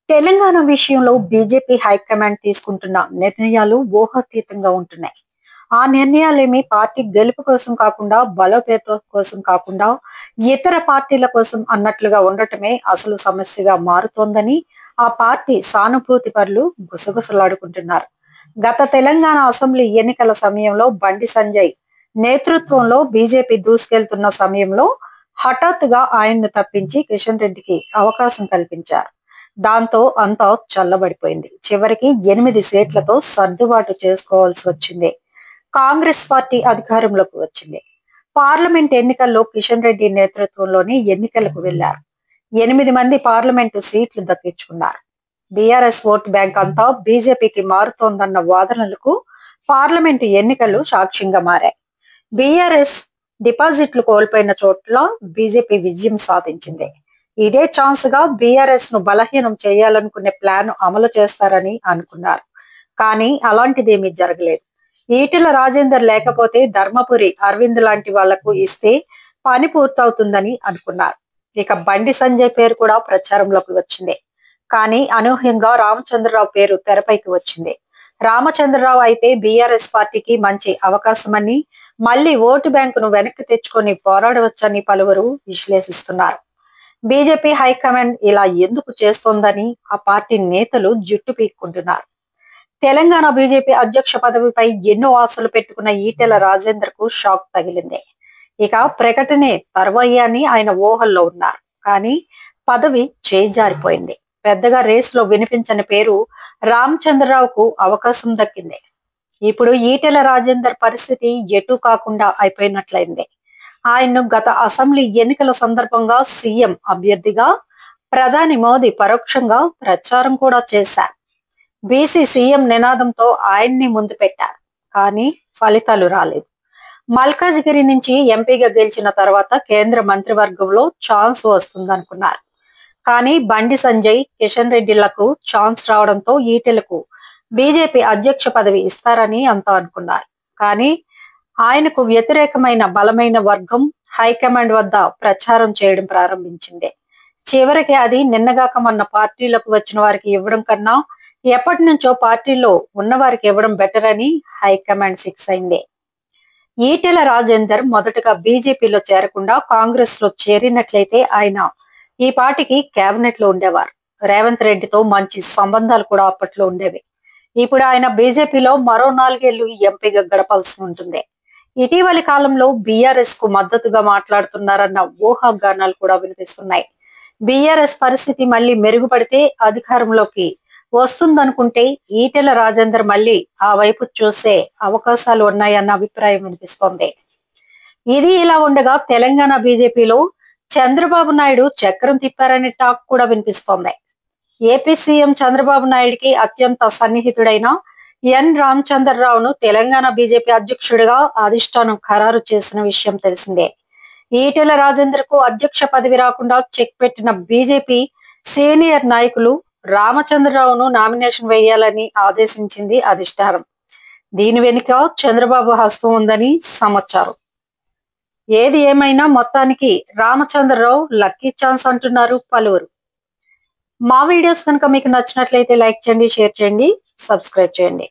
తెలంగాణ విషయంలో BJP high command తీసుకుంటున్న నిర్ణయాలు ఊహాతీతంగా ఉంటున్నాయి. ఆ నిర్ణయాలేమి పార్టీ గెలుపు కోసం కాకుండా, బలోపేతం కోసం కాకుండా, ఇతర పార్టీల కోసం అన్నట్లుగా ఉండటమే అసలు సమస్యగా మారుతోందని ఆ పార్టీ సానుభూతి పరులు గుసగుసలాడుకుంటున్నారు. గత తెలంగాణ అసెంబ్లీ ఎన్నికల సమయంలో బండి సంజయ్ నేతృత్వంలో బీజేపీ దూసుకెళ్తున్న సమయంలో హఠాత్తుగా ఆయన్ను తప్పించి కిషన్ రెడ్డికి అవకాశం కల్పించారు. దాంతో అంతా చల్లబడిపోయింది. చివరికి 8 సీట్లతో సర్దుబాటు చేసుకోవాల్సి వచ్చింది. కాంగ్రెస్ పార్టీ అధికారంలోకి వచ్చింది. పార్లమెంట్ ఎన్నికల్లో కిషన్ రెడ్డి నేతృత్వంలోని ఎన్నికలకు వెళ్లారు. 8 మంది పార్లమెంటు సీట్లు దక్కించుకున్నారు. బీఆర్ఎస్ ఓటు బ్యాంక్ అంతా బీజేపీకి మారుతోందన్న వాదనలకు పార్లమెంటు ఎన్నికలు సాక్ష్యంగా మారాయి. బీఆర్ఎస్ డిపాజిట్లు కోల్పోయిన చోట్ల బీజేపీ విజయం సాధించింది. ఇదే ఛాన్స్ గా బీఆర్ఎస్ ను బలహీనం చేయాలనుకునే ప్లాన్ అమలు చేస్తారని అనుకున్నారు. కానీ అలాంటిదేమీ జరగలేదు. ఈటెల రాజేందర్ లేకపోతే ధర్మపురి అరవింద్ లాంటి వాళ్లకు ఇస్తే పని పూర్తవుతుందని అనుకున్నారు. ఇక బండి సంజయ్ పేరు కూడా ప్రచారంలోకి వచ్చింది. కానీ అనూహ్యంగా రామచంద్రరావు పేరు తెరపైకి వచ్చింది. రామచంద్రరావు అయితే బీఆర్ఎస్ పార్టీకి మంచి అవకాశమని, మళ్లీ ఓటు బ్యాంకును వెనక్కి తెచ్చుకొని పోరాడవచ్చని పలువురు విశ్లేషిస్తున్నారు. బీజేపీ హైకమాండ్ ఇలా ఎందుకు చేస్తోందని ఆ పార్టీ నేతలు జుట్టు పీక్కుంటున్నారు. తెలంగాణ బీజేపీ అధ్యక్ష పదవిపై ఎన్నో ఆశలు పెట్టుకున్న ఈటెల రాజేందర్ కు షాక్ తగిలింది. ఇక ప్రకటనే తర్వాయి అని ఆయన ఊహల్లో ఉన్నారు. కానీ పదవి చేజారిపోయింది. పెద్దగా రేసులో వినిపించని పేరు రామచంద్రరావుకు అవకాశం దక్కింది. ఇప్పుడు ఈటెల రాజేందర్ పరిస్థితి ఎటు కాకుండా అయిపోయినట్లయింది. ఆయన్ను గత అసెంబ్లీ ఎన్నికల సందర్భంగా సీఎం అభ్యర్థిగా ప్రధాని మోదీ పరోక్షంగా ప్రచారం కూడా చేశారు. బీసీ సీఎం నినాదంతో ఆయన్ని ముందు పెట్టారు. కానీ ఫలితాలు రాలేదు. మల్కాజిగిరి నుంచి ఎంపీగా గెలిచిన తర్వాత కేంద్ర మంత్రివర్గంలో ఛాన్స్ వస్తుందనుకున్నారు. కానీ బండి సంజయ్, కిషన్ రెడ్డిలకు ఛాన్స్ రావడంతో ఈటెలకు బీజేపీ అధ్యక్ష పదవి ఇస్తారని అంతా అనుకున్నారు. కానీ ఆయనకు వ్యతిరేకమైన బలమైన వర్గం హైకమాండ్ వద్ద ప్రచారం చేయడం ప్రారంభించింది. చివరికి అది నిన్నగాక మొన్న పార్టీలకు వచ్చిన వారికి ఇవ్వడం కన్నా ఎప్పటి నుంచో పార్టీలో ఉన్న వారికి ఇవ్వడం బెటర్ అని హైకమాండ్ ఫిక్స్ అయింది. ఈటెల రాజేందర్ మొదటగా బీజేపీలో చేరకుండా కాంగ్రెస్ లో చేరినట్లయితే ఆయన ఈ పార్టీకి కేబినెట్ లో ఉండేవారు. రేవంత్ రెడ్డితో మంచి సంబంధాలు కూడా అప్పట్లో ఉండేవి. ఇప్పుడు ఆయన బీజేపీలో మరో 4 ఏళ్లు ఎంపీగా గడపాల్సి ఉంటుంది. ఇటీవలి కాలంలో బీఆర్ఎస్ కు మద్దతుగా మాట్లాడుతున్నారన్న ఊహాగానాలు కూడా వినిపిస్తున్నాయి. బీఆర్ఎస్ పరిస్థితి మళ్లీ మెరుగుపడితే అధికారంలోకి వస్తుందనుకుంటే ఈటెల రాజేందర్ మళ్లీ ఆ వైపు చూసే అవకాశాలు ఉన్నాయన్న అభిప్రాయం వినిపిస్తోంది. ఇది ఇలా ఉండగా తెలంగాణ బీజేపీలో చంద్రబాబు నాయుడు చక్రం తిప్పారనే టాక్ కూడా వినిపిస్తోంది. ఏపీ సీఎం చంద్రబాబు నాయుడికి అత్యంత సన్నిహితుడైన ఎన్ రామచంద్రరావును తెలంగాణ బీజేపీ అధ్యక్షుడిగా అధిష్టానం ఖరారు చేసిన విషయం తెలిసిందే. ఈటెల రాజేందర్ కు అధ్యక్ష పదవి రాకుండా చెక్ పెట్టిన బీజేపీ సీనియర్ నాయకులు రామచంద్రరావును నామినేషన్ వేయాలని ఆదేశించింది అధిష్టానం. దీని వెనుక చంద్రబాబు హస్తం ఉందని సమాచారం. ఏది ఏమైనా మొత్తానికి రామచంద్రరావు లక్కీ ఛాన్స్ అంటున్నారు పలువురు. మా వీడియోస్ కనుక మీకు నచ్చినట్లయితే లైక్ చేయండి, షేర్ చేయండి, సబ్స్క్రైబ్ చేయండి.